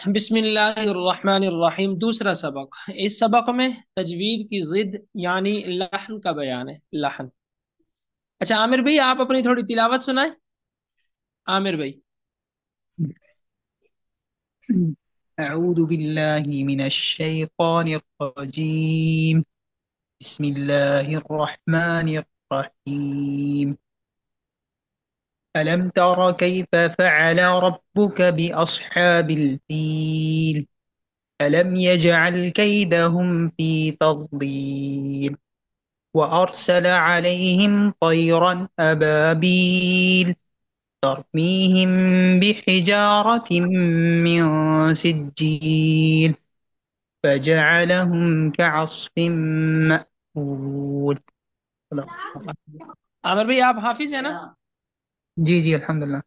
بسم اللہ الرحمن الرحیم، دوسرا سبق۔ اس سبق میں تجوید کی ضد یعنی لحن کا بیان ہے۔ لحن۔ اچھا عامر بھائی، آپ اپنی تھوڑی تلاوت سنائیں۔ عامر بھائی۔ أعوذ بالله من الشيطان الرجيم. بسم الله الرحمن الرحيم. ألم تر كيف فعل ربك بأصحاب الفيل؟ ألم يجعل كيدهم في تضليل وأرسل عليهم طيرا أبابيل ترميهم بحجارة من سجيل فجعلهم كعصف مأكول. عامر بھائی، آپ حافظ ہیں نا؟ جی جی الحمدللہ.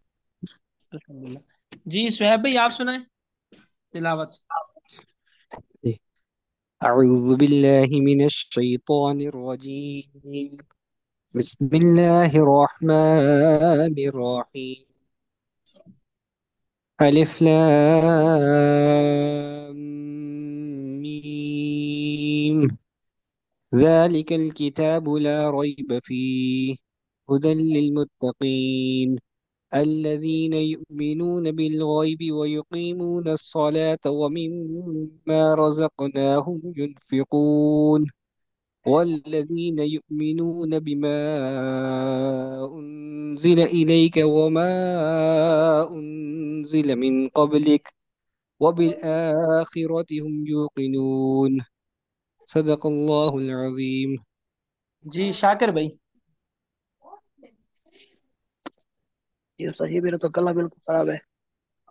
الحمدللہ۔ جی سہیب بھائی، آپ سنائیں تلاوت۔ أعوذ بالله من الشيطان الرجيم. بسم الله الرحمن الرحيم. ألف لام ميم. ذلك الكتاب لا ريب فيه هدى للمتقين الذين يؤمنون بالغيب ويقيمون الصلاة ومما رزقناهم ينفقون والذين يؤمنون بما أنزل إليك وما أنزل من قبلك وبالآخرة هم يوقنون. صدق الله العظيم. جی شاکر بھائی۔ یہ صحیح، میرا تو گلا بالکل خراب ہے،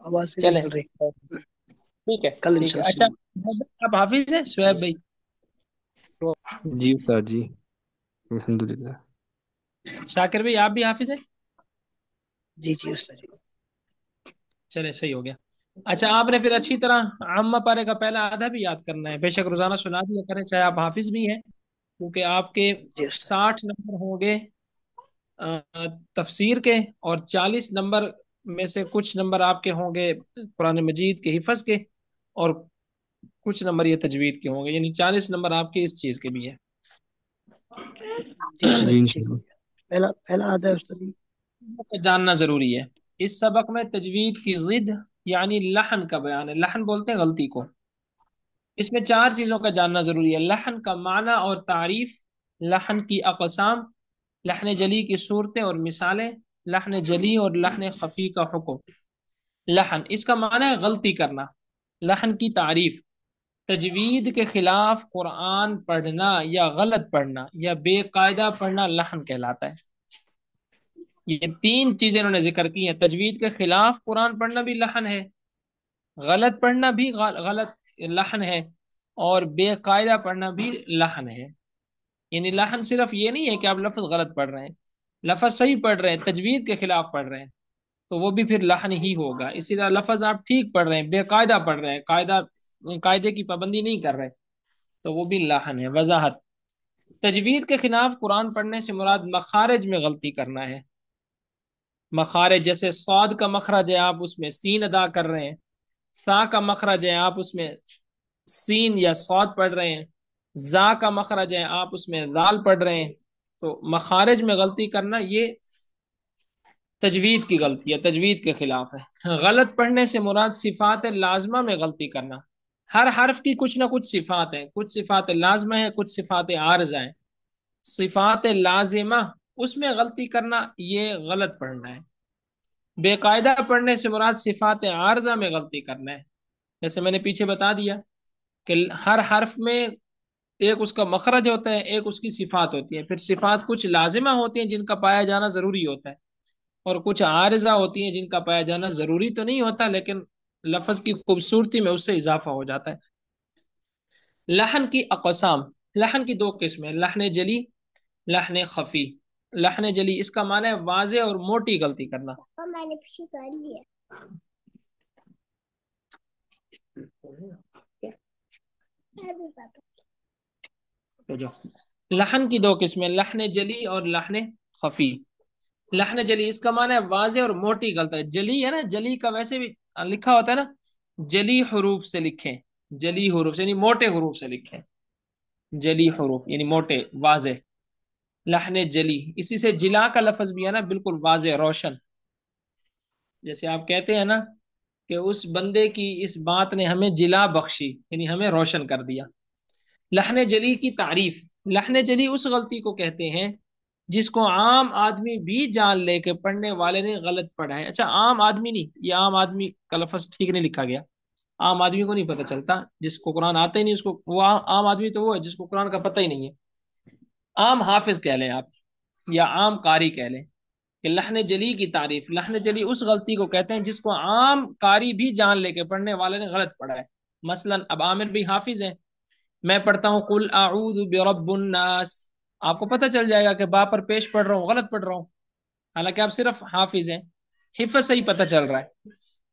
آواز بھی نہیں چلیں نکل رہی. ٹھیک ہے کل ٹھیک ہے۔ انشاءاللہ اچھا سنیں. آپ حافظ ہیں سہیب بھائی؟ جی استاد جی، الحمدللہ. شاکر بھائی، آپ بھی حافظ ہیں؟ جی جی استاد جی. چلے صحیح ہو گیا۔ اچھا آپ نے پھر اچھی طرح عامہ پارے کا پہلا آدھا بھی یاد کرنا ہے، بے شک روزانہ سنا دیا کریں چاہے آپ حافظ بھی ہیں، کیونکہ آپ کے جی استاد. 60 نمبر ہوں گے تفسیر کے، اور 40 نمبر میں سے کچھ نمبر آپ کے ہوں گے قرآن مجید کے حفظ کے، اور کچھ نمبر یہ تجوید کے ہوں گے، یعنی 40 نمبر آپ کے اس چیز کے بھی ہے۔ جی استاد جی جی ٹھیک ہو انشاءاللہ. گیا. پہلا آدھا ہے استاد جی. جاننا ضروری ہے۔ اس سبق میں تجوید کی ضد یعنی لحن کا بیان ہے۔ لحن بولتے ہیں غلطی کو۔ اس میں 4 چیزوں کا جاننا ضروری ہے: لحن کا معنی اور تعریف، لحن کی اقسام، لحن جلی کی صورتیں اور مثالیں، لحن جلی اور لحن خفی کا حکم۔ لحن، اس کا معنی ہے غلطی کرنا۔ لحن کی تعریف: تجوید کے خلاف قرآن پڑھنا یا غلط پڑھنا یا بے قاعدہ پڑھنا لحن کہلاتا ہے۔ یہ 3 چیزیں انہوں نے ذکر کی ہیں۔ تجوید کے خلاف قرآن پڑھنا بھی لحن ہے، غلط پڑھنا بھی غلط لحن ہے، اور بے قاعدہ پڑھنا بھی لحن ہے۔ یعنی لحن صرف یہ نہیں ہے کہ آپ لفظ غلط پڑھ رہے ہیں، لفظ صحیح پڑھ رہے ہیں تجوید کے خلاف پڑھ رہے ہیں تو وہ بھی پھر لحن ہی ہوگا۔ اسی طرح لفظ آپ ٹھیک پڑھ رہے ہیں، بے قاعدہ پڑھ رہے ہیں، قاعدے کی پابندی نہیں کر رہے تو وہ بھی لحن ہے۔ وضاحت: تجوید کے خلاف قرآن پڑھنے سے مراد مخارج میں غلطی کرنا ہے۔ مخارج جیسے صاد کا مخرج ہے، آپ اس میں سین ادا کر رہے ہیں، سا کا مخرج ہے آپ اس میں سین یا صاد پڑھ رہے ہیں، زا کا مخرج ہے آپ اس میں دال پڑھ رہے ہیں، تو مخارج میں غلطی کرنا یہ تجوید کی غلطی ہے، تجوید کے خلاف ہے۔ غلط پڑھنے سے مراد صفات لازمہ میں غلطی کرنا۔ ہر حرف کی کچھ نہ کچھ صفات ہیں، کچھ صفات لازمہ ہیں، کچھ صفات عارضہ ہیں۔ صفات لازمہ اس میں غلطی کرنا یہ غلط پڑھنا ہے۔ بے قاعدہ پڑھنے سے مراد صفات عارضہ میں غلطی کرنا ہے۔ جیسے میں نے پیچھے بتا دیا کہ ہر حرف میں ایک اس کا مخرج ہوتا ہے، ایک اس کی صفات ہوتی ہے، پھر صفات کچھ لازمہ ہوتی ہیں جن کا پایا جانا ضروری ہوتا ہے، اور کچھ عارضہ ہوتی ہیں جن کا پایا جانا ضروری تو نہیں ہوتا لیکن لفظ کی خوبصورتی میں اس سے اضافہ ہو جاتا ہے۔ لحن کی اقسام: لحن کی 2 قسمیں، لحن جلی، لحن خفی۔ لحن جلی اس کا معنی ہے واضح اور موٹی غلطی کرنا۔ میں نے پیچھے کر لیا۔ لحن کی 2 قسمیں، لحن جلی اور لحن خفی۔ لحن جلی اس کا معنی ہے واضح اور موٹی غلطی ہے۔ جلی ہے نا، جلی کا ویسے بھی لکھا ہوتا ہے نا जली हरूफ से लिखें, जली हरूफ से यानी मोटे हरूफ से लिखें, जली हरूफ यानी मोटे वाजे। लहने जली, इसी से जिला का लफ्ज भी है ना, बिल्कुल वाजे रोशन। जैसे आप कहते हैं ना कि उस बंदे की इस बात ने हमें जिला बख्शी, यानी हमें रोशन कर दिया। लहने जली की तारीफ, लहने जली उस गलती को कहते हैं जिसको आम आदमी भी जान ले के पढ़ने वाले ने गलत पढ़ा है। अच्छा, आम आदमी नहीं, ये आम आदमी का लफ्ज ठीक नहीं लिखा गया। आम आदमी को नहीं पता चलता, जिसको कुरान आता ही नहीं उसको, वो आम आदमी तो वो है जिसको कुरान का पता ही नहीं है। आम हाफिज कह लें आप, या आम कारी कह लें। कि लहन जली की तारीफ, लहन जली उस गलती को कहते हैं जिसको आम कारी भी जान लेके पढ़ने वाले ने गलत पढ़ा है। मसलन अब आमिर भी हाफिज है, मैं पढ़ता हूँ कुल आऊदु बिरब्बिन नास, आपको पता चल जाएगा कि बा पर पेश पढ़ रहा हूँ, गलत पढ़ रहा हूँ, हालांकि आप सिर्फ हाफिज हैं, हिफ्ज से ही पता चल रहा है।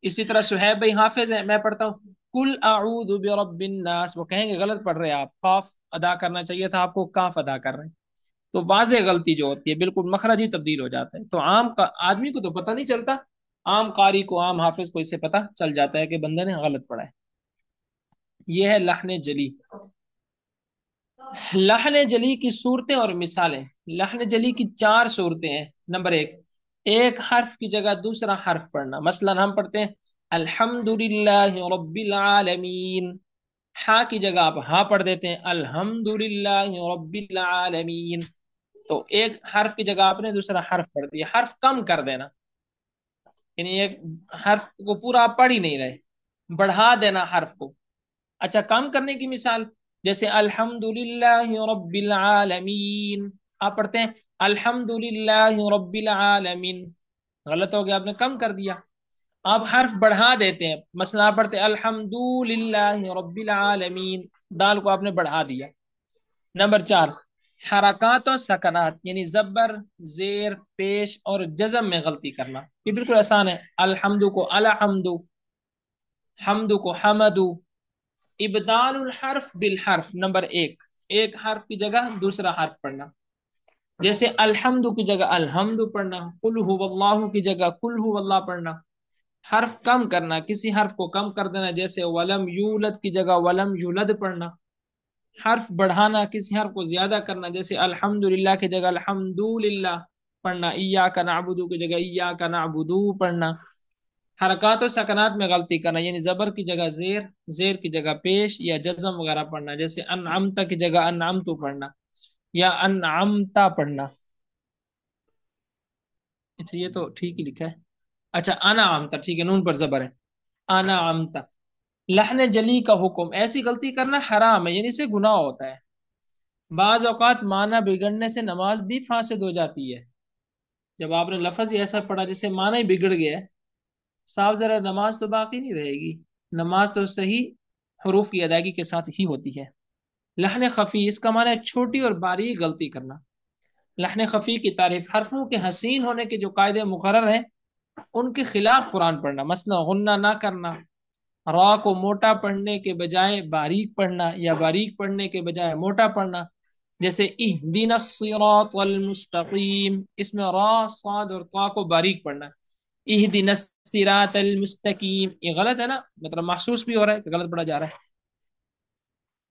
इसी तरह सुहैब भाई हाफिज है, मैं पढ़ता हूँ कुल आऊदु बिरब्बिन नास, वो कहेंगे गलत पढ़ रहे हैं आप, काफ अदा करना चाहिए था आपको, काफ अदा कर रहे हैं। तो वाज़े गलती जो होती है बिल्कुल मखरज ही तब्दील हो जाता है, तो आम का आदमी को तो पता नहीं चलता, आम कारी को, आम हाफिज को इससे पता चल जाता है कि बंदे ने गलत पढ़ा है। यह है लहन जली। लहन जली की सूरतें और मिसालें, लहन जली की चार सूरतें हैं। नंबर एक, एक हर्फ की जगह दूसरा हर्फ पढ़ना। मसलन हम पढ़ते हैं अल्हम्दुलिल्लाहि रब्बिल आलमीन, हा की जगह आप हा पढ़ देते हैं अल्हम्दुलिल्लाहि रब्बिल आलमीन। तो एक हर्फ की जगह आपने दूसरा हर्फ पढ़ दिया, हर्फ कम कर देना, यानी एक हर्फ को पूरा आप पढ़ ही नहीं रहे, बढ़ा देना हर्फ को। अच्छा, कम करने की मिसाल, जैसे अल्हम्दुलिल्लाहि रब्बिल आलमीन, आप पढ़ते हैं अल्हम्दुलिल्लाहि रब्बिल आलमीन, गलत हो गया, आपने कम कर दिया। आप हर्फ बढ़ा देते हैं, मसला आप पढ़ते हैं अल्हम्दुलिल्लाहि रब्बिल आलमीन, दाल को आपने बढ़ा दिया। नंबर चार, हरकत और सकनात, यानी जबर, जेर, पेश और जज़म में गलती करना, ये बिल्कुल आसान है। अलहम्दु को अलहम्दु, हमदु को हमदु। इबदालुल हर्फ बिल हर्फ, नंबर एक, एक हर्फ की जगह दूसरा हर्फ पढ़ना। जैसे अलहम्दु की जगह अलहम्दु पढ़ना, कुल हुवल्लाहु की जगह कुल हुवल्लाह पढ़ना। हर्फ कम करना, किसी हर्फ को कम कर देना, जैसे वलम यूलद की जगह वलम यूलद पढ़ना। हर्फ बढ़ाना, किसी हर्फ को ज्यादा करना, जैसे अल्हम्दुलिल्लाह की जगह अल्हम्दुलिल्लाह पढ़ना, इय्याका नअबुदु की जगह इय्याका नअबुदु पढ़ना। हरकत और सकनात में गलती करना, यानी जबर की जगह जेर, जेर की जगह पेश या जज्म वगैरह पढ़ना, जैसे अनअमता की जगह अनअमतु पढ़ना या अनअमता पढ़ना। अच्छा, ये तो ठीक ही लिखा है। अच्छा, अना अमता, ठीक है, नून पर जबर है, अना अमता। लहन जली का हुक्म, ऐसी गलती करना हराम है, यानी से गुनाह होता है। बाज औकात माना बिगड़ने से नमाज भी फासिद हो जाती है। जब आपने लफज ही ऐसा पढ़ा जिससे माना ही बिगड़ गया है, साफ जरा नमाज तो बाकी नहीं रहेगी। नमाज तो सही हरूफ की अदायगी के साथ ही होती है। लहन खफी, इसका माना है छोटी और बारीक गलती करना। लहन खफी की तारीफ, हरफों के हसीन होने के जो कायदे मुकर्रर हैं उनके खिलाफ कुरान पढ़ना। मसला गुन्ना ना करना, रा को मोटा पढ़ने के बजाय बारीक पढ़ना या बारीक पढ़ने के बजाय मोटा पढ़ना। जैसे इहदिनस सिरातल मुस्तकीम, इसमें रा, साद और ता को बारीक पढ़ना। इहदिनस सिरातल मुस्तकीम, ये गलत है ना, मतलब महसूस भी हो रहा है कि गलत पढ़ा जा रहा है।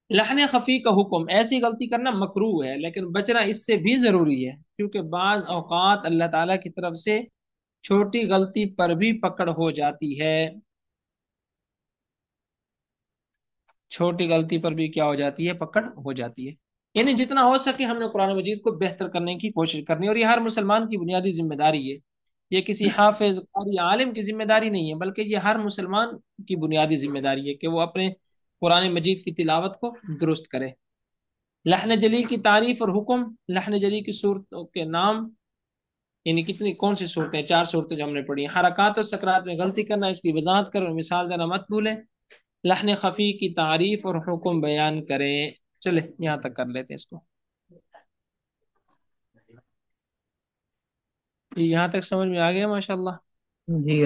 लहन खफी का हुक्म, ऐसी गलती करना मकरूह है, लेकिन बचना इससे भी जरूरी है, क्योंकि बाज औकात अल्लाह ताला की तरफ से छोटी गलती पर भी पकड़ हो जाती है। छोटी गलती पर भी क्या हो जाती है, पकड़ हो जाती है। यानी जितना हो सके हमने कुरान मजीद को बेहतर करने की कोशिश करनी है, और ये हर मुसलमान की बुनियादी जिम्मेदारी है। ये किसी हाफिज कारी आलिम की जिम्मेदारी नहीं है, बल्कि ये हर मुसलमान की बुनियादी जिम्मेदारी है कि वो अपने कुरान मजीद की तिलावत को दुरुस्त करे। लहन जली की तारीफ और हुक्म, लहन जली की सूरतों के नाम, यानी कितनी कौन सी सूरतें, चार सूरतें जो हमने पढ़ी हैं। हरकत और सकरात में गलती करना, इसकी वजाहत करें और मिसाल देना मत भूलें। लहन खफी की तारीफ और हुक्म बयान करें। चले यहाँ तक कर लेते हैं इसको, यहाँ तक समझ में आ गया माशाल्लाह। जी